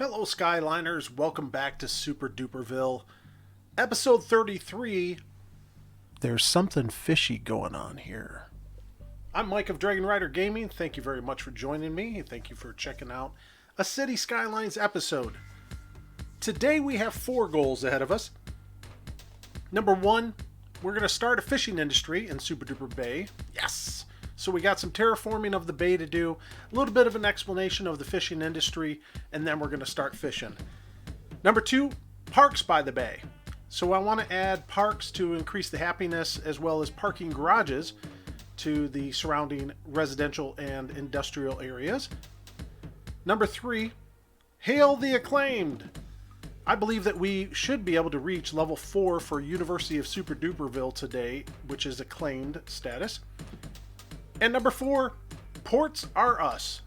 Hello, Skyliners. Welcome back to Super-Duperville. Episode 33. There's something fishy going on here. I'm Mike of Dragon Rider Gaming. Thank you very much for joining me. Thank you for checking out a City Skylines episode. Today we have 4 goals ahead of us. Number 1, we're going to start a fishing industry in Super-Duper Bay. Yes! So we got some terraforming of the bay to do, a little bit of an explanation of the fishing industry, and then we're going to start fishing. Number 2, parks by the bay. So I want to add parks to increase the happiness, as well as parking garages to the surrounding residential and industrial areas. Number 3, hail the Acclaimed. I believe that we should be able to reach level 4 for University of Super-Duperville today, which is Acclaimed status. And number 4, ports are us.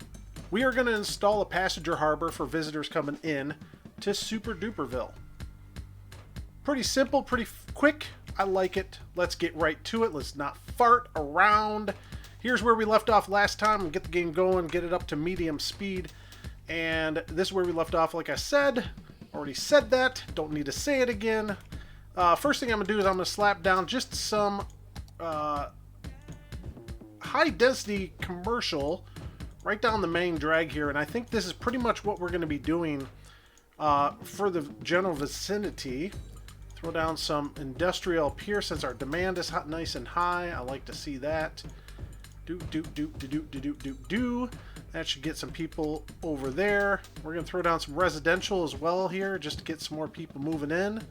We are going to install a passenger harbor for visitors coming in to Super-Duperville. Pretty simple, pretty quick. I like it. Let's get right to it. Let's not fart around. Here's where we left off last time and get the game going, get it up to medium speed. And this is where we left off, like I said. Already said that. Don't need to say it again. First thing I'm going to do is I'm going to slap down just some high density commercial right down the main drag here, and I think this is pretty much what we're going to be doing for the general vicinity. Throw down some industrial up here since our demand is nice and high. I like to see that. That should get some people over there. We're going to throw down some residential as well here just to get some more people moving in.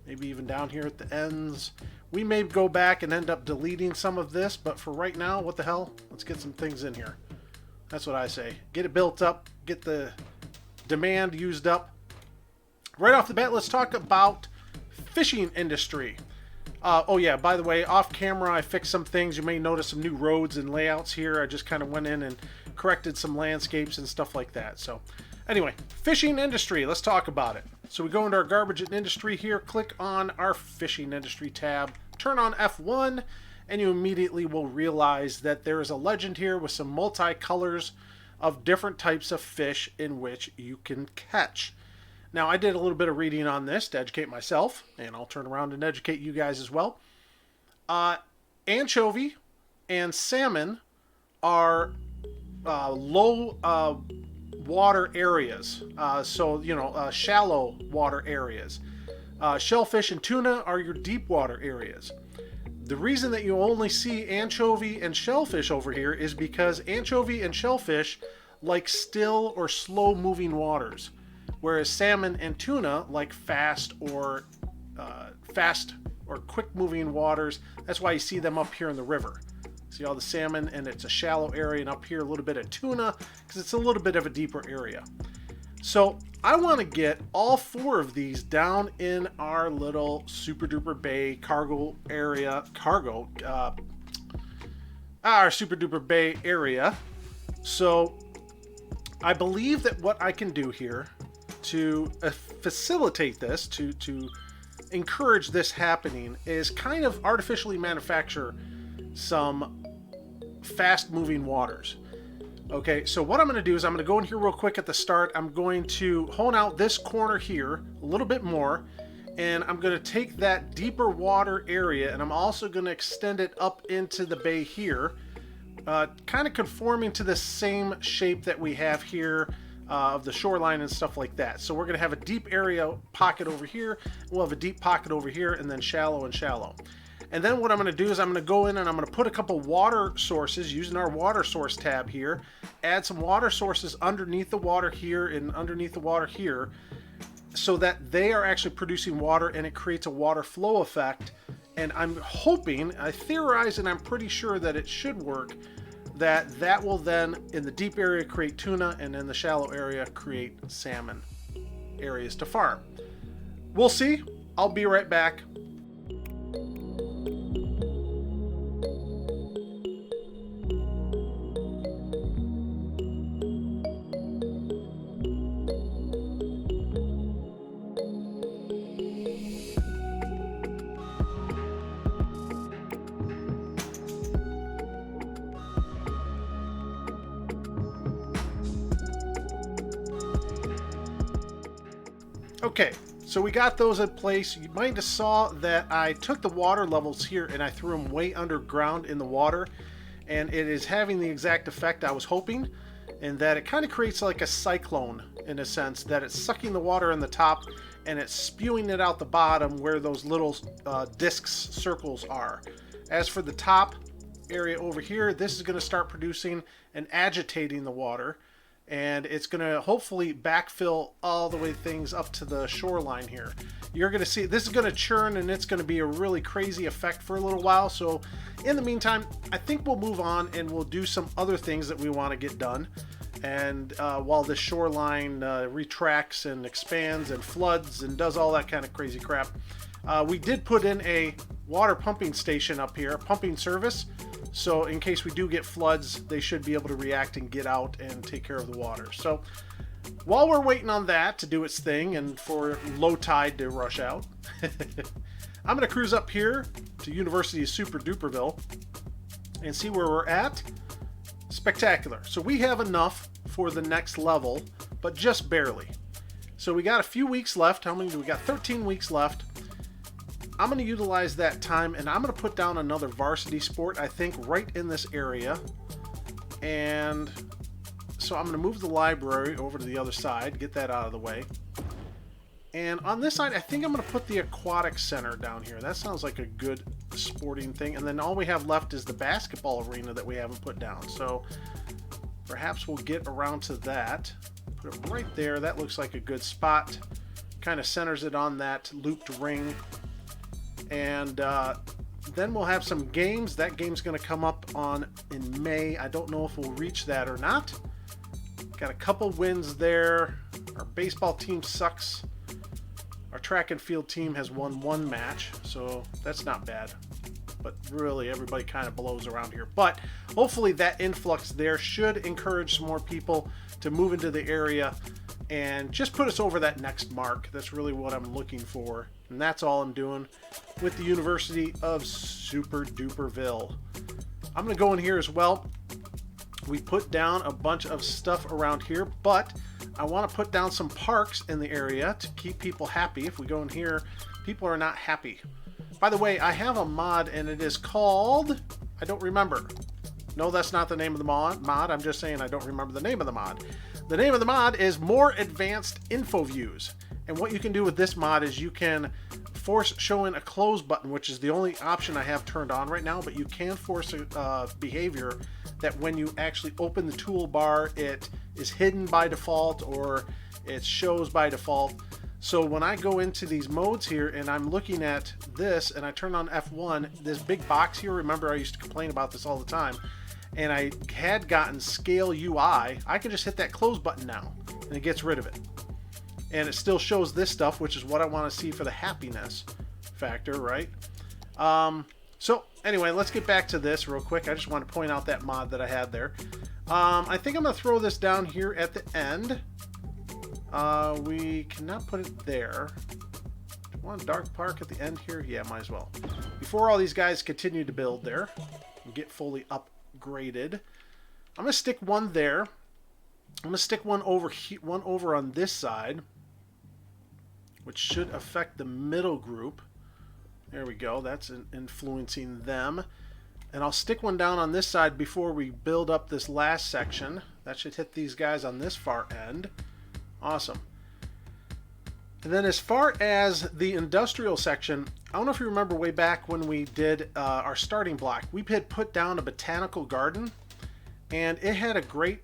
Maybe even down here at the ends. We may go back and end up deleting some of this, but for right now, what the hell? Let's get some things in here. That's what I say. Get it built up, get the demand used up. Right off the bat, let's talk about fishing industry. Oh yeah, by the way, off camera I fixed some things. You may notice some new roads and layouts here. I just kind of went in and corrected some landscapes and stuff like that. So anyway, fishing industry, let's talk about it. So we go into our garbage and industry here, click on our fishing industry tab, turn on F1, and you immediately will realize that there is a legend here with some multi-colors of different types of fish in which you can catch. Now, I did a little bit of reading on this to educate myself, and I'll turn around and educate you guys as well. Anchovy and salmon are low water areas, shallow water areas. Shellfish and tuna are your deep water areas. The reason that you only see anchovy and shellfish over here is because anchovy and shellfish like still or slow moving waters, whereas salmon and tuna like fast or quick moving waters. That's why you see them up here in the river. See all the salmon, and it's a shallow area, and up here a little bit of tuna because it's a little bit of a deeper area. So I want to get all 4 of these down in our little Super-Duper Bay cargo area, our Super-Duper Bay area. So I believe that what I can do here to facilitate this, to encourage this happening, is kind of artificially manufacture some fast moving waters. Okay, so what I'm going to do is I'm going to go in here real quick at the start. I'm going to hone out this corner here a little bit more, and I'm going to take that deeper water area, and I'm also going to extend it up into the bay here, kind of conforming to the same shape that we have here of the shoreline and stuff like that. So we're going to have a deep area pocket over here, we'll have a deep pocket over here, and then shallow and shallow. And then what I'm going to do is I'm going to go in and I'm going to put a couple water sources using our water source tab here, add some water sources underneath the water here and underneath the water here, so that they are actually producing water, and it creates a water flow effect. And I'm hoping, I theorize, and I'm pretty sure that it should work, that will then in the deep area create tuna, and in the shallow area create salmon areas to farm. We'll see. I'll be right back. Okay, so we got those in place. You might have saw that I took the water levels here and I threw them way underground in the water, and it is having the exact effect I was hoping, in that it kind of creates like a cyclone in a sense, that it's sucking the water in the top and it's spewing it out the bottom where those little discs, circles are. As for the top area over here, this is going to start producing and agitating the water, and it's going to hopefully backfill all the way things up to the shoreline here. You're going to see this is going to churn, and it's going to be a really crazy effect for a little while. So in the meantime, I think we'll move on and we'll do some other things that we want to get done. And while the shoreline retracts and expands and floods and does all that kind of crazy crap, we did put in a water pumping station up here, a pumping service. So in case we do get floods, they should be able to react and get out and take care of the water. So while we're waiting on that to do its thing and for low tide to rush out, I'm going to cruise up here to University of Super-Duperville and see where we're at. Spectacular. So we have enough for the next level, but just barely. So we got a few weeks left. How many do we got? 13 weeks left. I'm going to utilize that time, and I'm going to put down another varsity sport, I think, right in this area. And so I'm going to move the library over to the other side, get that out of the way. And on this side, I think I'm going to put the aquatic center down here. That sounds like a good sporting thing. And then all we have left is the basketball arena that we haven't put down. So perhaps we'll get around to that. Put it right there. That looks like a good spot. Kind of centers it on that looped ring. And then we'll have some games. That game's going to come up in May. I don't know if we'll reach that or not. Got a couple wins there. Our baseball team sucks. Our track and field team has won one match, so that's not bad. But really, everybody kind of blows around here. But hopefully that influx there should encourage some more people to move into the area and just put us over that next mark. That's really what I'm looking for. And that's all I'm doing with the University of Super-Duperville. I'm going to go in here as well. We put down a bunch of stuff around here, but I want to put down some parks in the area to keep people happy. If we go in here, people are not happy. By the way, I have a mod, and it is called... I don't remember. No, that's not the name of the mod. I'm just saying I don't remember the name of the mod. The name of the mod is More Advanced Info Views. And what you can do with this mod is you can force show in a close button, which is the only option I have turned on right now, but you can force a behavior that when you actually open the toolbar, it is hidden by default or it shows by default. So when I go into these modes here and I'm looking at this and I turn on F1, this big box here, remember I used to complain about this all the time, and I had gotten Scale UI, I can just hit that close button now and it gets rid of it. And it still shows this stuff, which is what I want to see for the happiness factor, right? So anyway, let's get back to this real quick. I just want to point out that mod that I had there. I think I'm going to throw this down here at the end. We cannot put it there. Want a dark park at the end here? Yeah, might as well. Before all these guys continue to build there and get fully upgraded, I'm going to stick one there. I'm going to stick one over on this side, which should affect the middle group. There we go. That's influencing them. And I'll stick one down on this side before we build up this last section. That should hit these guys on this far end. Awesome. And then as far as the industrial section, I don't know if you remember way back when we did our starting block, we had put down a botanical garden, and it had a great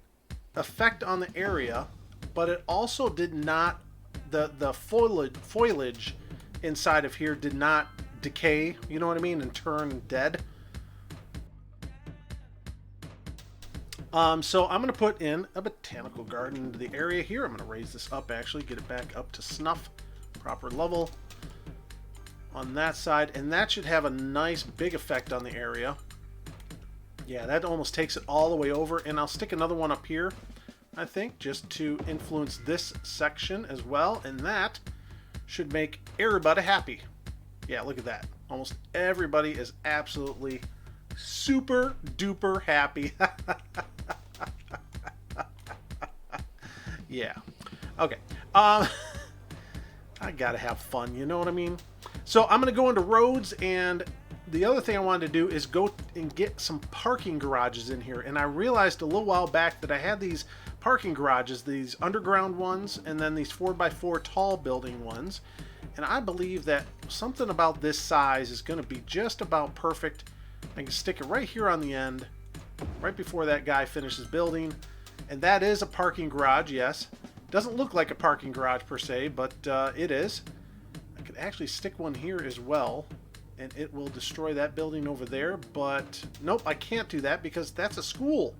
effect on the area, but it also did not, the foliage inside of here did not decay, you know what I mean, and turn dead. So I'm going to put in a botanical garden into the area here. I'm going to raise this up, actually, get it back up to snuff, proper level on that side, and that should have a nice big effect on the area. Yeah, that almost takes it all the way over, and I'll stick another one up here, I think, just to influence this section as well, and that should make everybody happy. Yeah, look at that. Almost everybody is absolutely super duper happy. Yeah. Okay. I gotta have fun, you know what I mean? So I'm gonna go into roads, and the other thing I wanted to do is go and get some parking garages in here. And I realized a little while back that I had these parking garages, these underground ones, and then these 4x4 tall building ones. And I believe that something about this size is gonna be just about perfect. I can stick it right here on the end, right before that guy finishes building. And that is a parking garage, yes. Doesn't look like a parking garage per se, but it is. I could actually stick one here as well, and it will destroy that building over there, but nope, I can't do that because that's a school.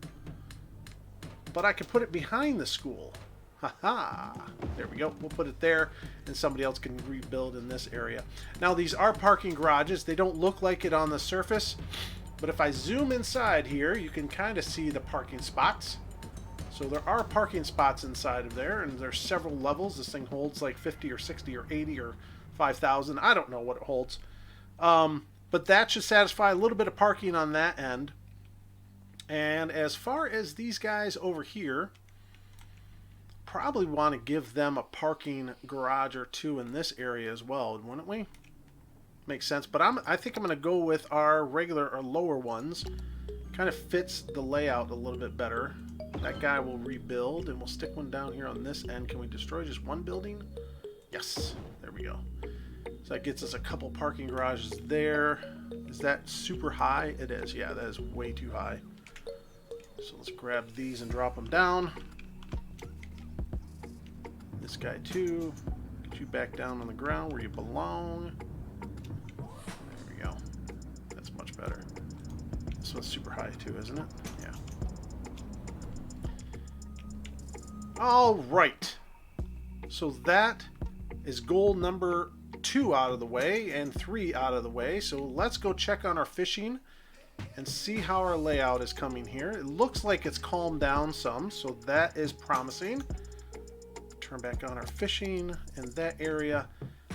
But I could put it behind the school. Haha, there we go. We'll put it there, and somebody else can rebuild in this area. Now, these are parking garages. They don't look like it on the surface, but if I zoom inside here, you can kind of see the parking spots. So there are parking spots inside of there, and there's several levels. This thing holds like 50 or 60 or 80 or 5,000. I don't know what it holds. But that should satisfy a little bit of parking on that end. And as far as these guys over here, probably want to give them a parking garage or two in this area as well, wouldn't we? Makes sense. But I think I'm going to go with our regular or lower ones. Kind of fits the layout a little bit better. That guy will rebuild, and we'll stick one down here on this end. Can we destroy just one building? Yes. There we go. So that gets us a couple parking garages there. Is that super high? It is. Yeah, that is way too high. So let's grab these and drop them down. This guy too. Get you back down on the ground where you belong. There we go. That's much better. This one's super high too, isn't it? Yeah. All right. So that is goal number 2 out of the way and 3 out of the way. So let's go check on our fishing and see how our layout is coming here. It looks like it's calmed down some, so that is promising. Turn back on our fishing in that area.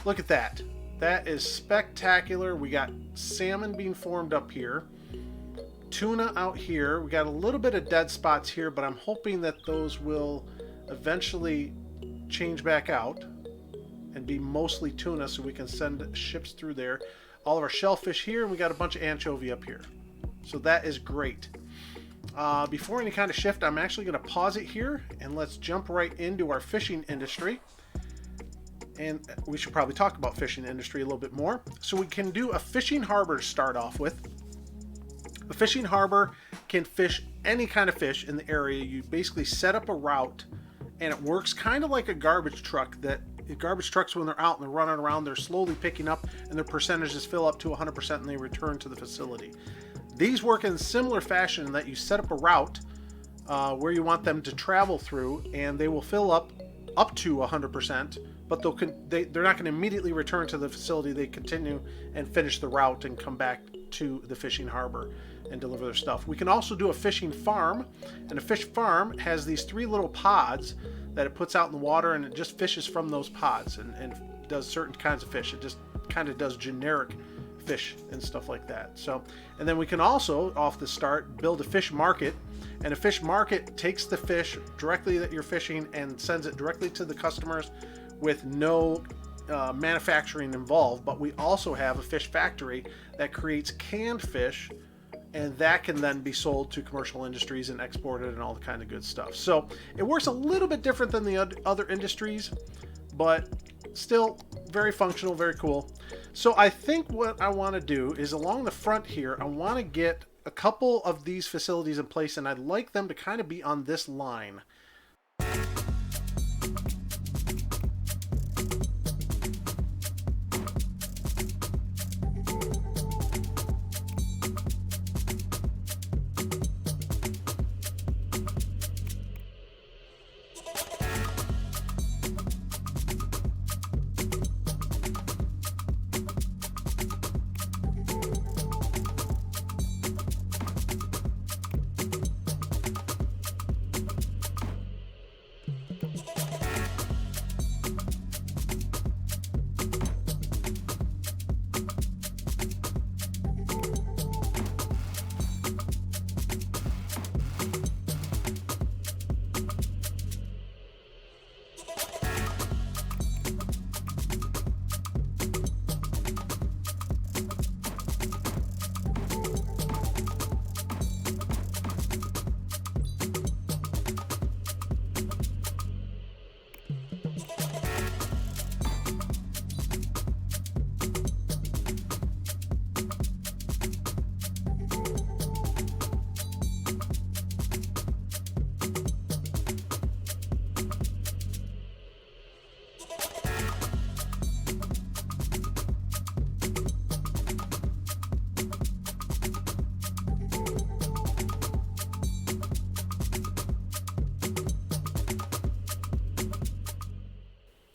Look at that. That is spectacular. We got salmon being formed up here. Tuna out here. We got a little bit of dead spots here, but I'm hoping that those will eventually change back out and be mostly tuna so we can send ships through there. All of our shellfish here, and we got a bunch of anchovy up here. So that is great. Before any kind of shift, I'm actually going to pause it here, and let's jump right into our fishing industry. And we should probably talk about fishing industry a little bit more. So we can do a fishing harbor to start off with. A fishing harbor can fish any kind of fish in the area. You basically set up a route, and it works kind of like a garbage truck. Garbage trucks, when they're out and they're running around, they're slowly picking up, and their percentages fill up to 100%, and they return to the facility. These work in similar fashion in that you set up a route where you want them to travel through, and they will fill up to 100%, but they're not going to immediately return to the facility. They continue and finish the route and come back to the fishing harbor and deliver their stuff. We can also do a fishing farm, and a fish farm has these 3 little pods that it puts out in the water, and it just fishes from those pods and does certain kinds of fish. It just kind of does generic fish and stuff like that. So, and then we can also, off the start, build a fish market, and a fish market takes the fish directly that you're fishing and sends it directly to the customers with no manufacturing involved. But we also have a fish factory that creates canned fish, and that can then be sold to commercial industries and exported and all the kind of good stuff. So it works a little bit different than the other industries, but still very functional, very cool. So I think what I want to do is along the front here, I want to get a couple of these facilities in place, and I'd like them to kind of be on this line.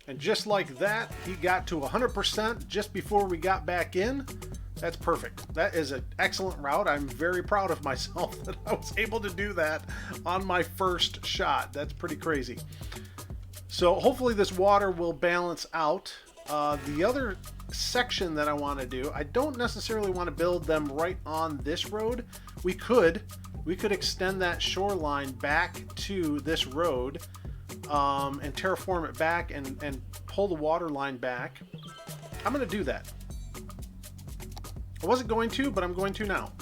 And just like that, he got to 100% just before we got back in. That's perfect. That is an excellent route. I'm very proud of myself that I was able to do that on my first shot. That's pretty crazy. So hopefully this water will balance out. The other section that I want to do, I don't necessarily want to build them right on this road. We could extend that shoreline back to this road and terraform it back and pull the water line back. I'm going to do that. I wasn't going to, but I'm going to now.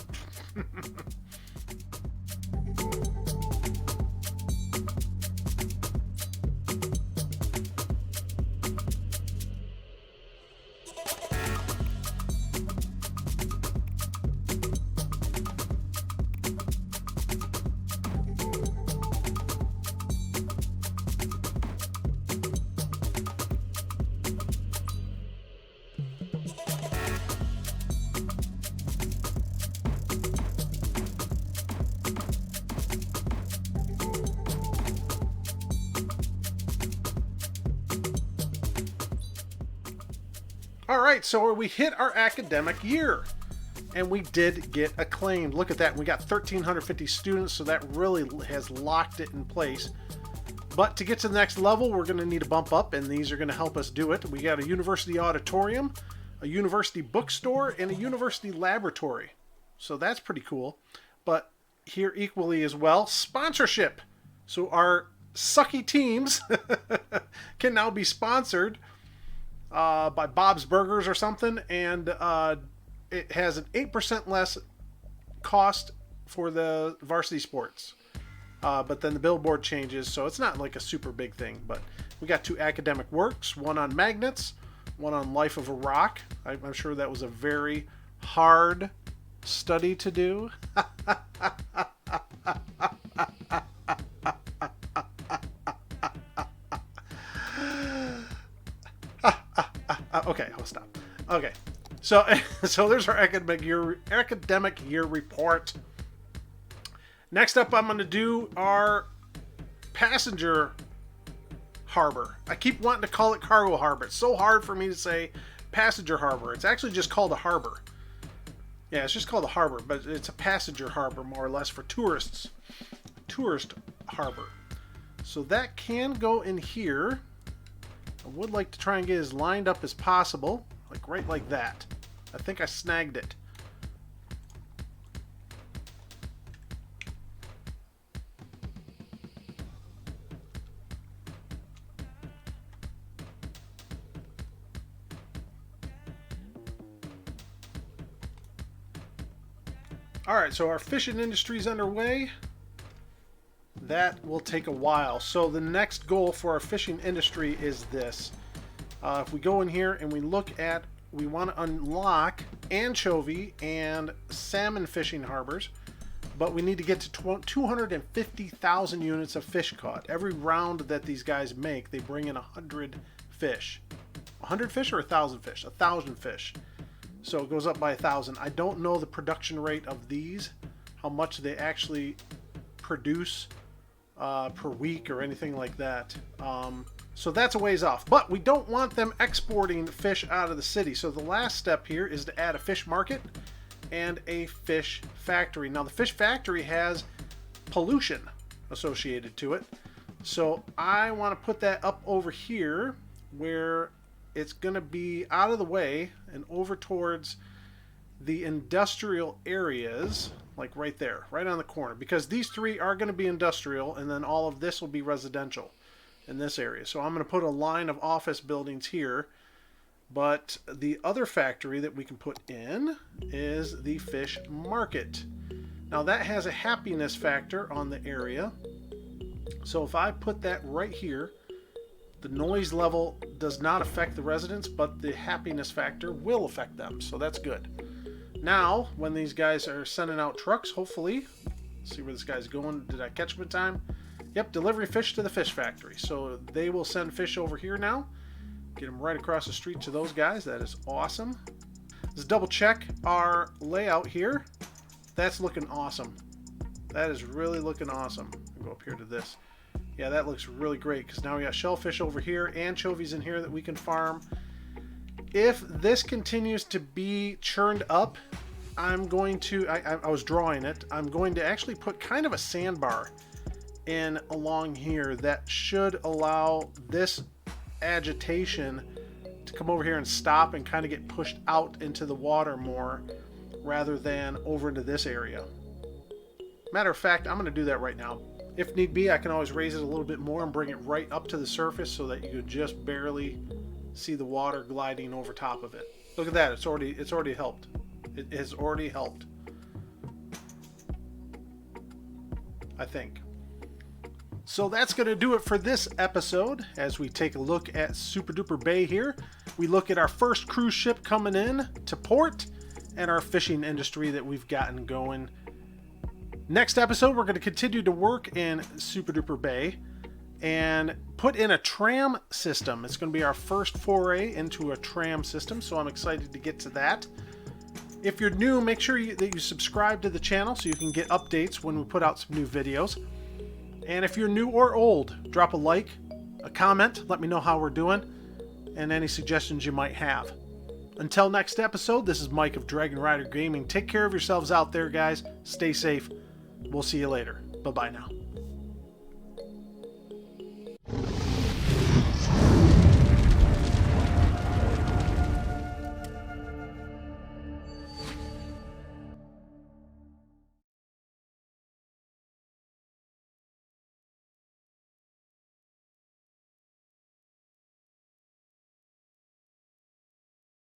All right, so we hit our academic year, and we did get acclaimed. Look at that. We got 1,350 students, so that really has locked it in place. But to get to the next level, we're going to need to bump up, and these are going to help us do it. We got a university auditorium, a university bookstore, and a university laboratory. So that's pretty cool. But here equally as well, sponsorship. So our sucky teams can now be sponsored by Bob's Burgers or something, and it has an 8% less cost for the varsity sports. But then the billboard changes, so it's not like a super big thing. But we got 2 academic works, one on magnets, one on Life of a Rock. I'm sure that was a very hard study to do. Okay, I'll stop. Okay, so there's our academic year report. Next up, I'm going to do our passenger harbor. I keep wanting to call it cargo harbor. It's so hard for me to say passenger harbor. It's actually just called a harbor. Yeah, it's just called a harbor, but it's a passenger harbor more or less for tourists. Tourist harbor. So that can go in here. I would like to try and get as lined up as possible, like right like that. I think I snagged it. Alright, so our fishing industry is underway. That will take a while. So the next goal for our fishing industry is this. If we go in here and we look at, we want to unlock anchovy and salmon fishing harbors, but we need to get to 250,000 units of fish caught. Every round that these guys make, they bring in 100 fish. 100 fish or 1,000 fish? 1,000 fish. So it goes up by 1,000. I don't know the production rate of these, how much they actually produce per week or anything like that. So that's a ways off. But we don't want them exporting fish out of the city. So the last step here is to add a fish market and a fish factory. Now the fish factory has pollution associated to it. So I want to put that up over here where it's going to be out of the way and over towards the industrial areas, like right there, right on the corner, because these 3 are going to be industrial, and then all of this will be residential in this area. So I'm going to put a line of office buildings here, but the other factory that we can put in is the fish market. Now that has a happiness factor on the area. So if I put that right here, the noise level does not affect the residents, but the happiness factor will affect them. So that's good. Now, when these guys are sending out trucks, hopefully, see where this guy's going. Did I catch him in time? Yep, delivery fish to the fish factory. So they will send fish over here now. Get them right across the street to those guys. That is awesome. Let's double check our layout here. That's looking awesome. That is really looking awesome. I'll go up here to this. Yeah, that looks really great because now we got shellfish over here, anchovies in here that we can farm. If this continues to be churned up, I'm going to, I was drawing it, I'm going to actually put kind of a sandbar in along here that should allow this agitation to come over here and stop and kind of get pushed out into the water more rather than over into this area. Matter of fact, I'm going to do that right now. If need be, I can always raise it a little bit more and bring it right up to the surface so that you could just barely see the water gliding over top of it. Look at that, it's already helped. It has already helped, I think. So that's going to do it for this episode as we take a look at Super Duper Bay here. We look at our first cruise ship coming in to port and our fishing industry that we've gotten going. Next episode, we're going to continue to work in Super Duper Bay and put in a tram system. It's going to be our first foray into a tram system, so I'm excited to get to that. If you're new, make sure that you subscribe to the channel so you can get updates when we put out some new videos. And if you're new or old, drop a like, a comment, let me know how we're doing, and any suggestions you might have. Until next episode, this is Mike of Dragon Rider Gaming. Take care of yourselves out there, guys. Stay safe. We'll see you later. Bye-bye now.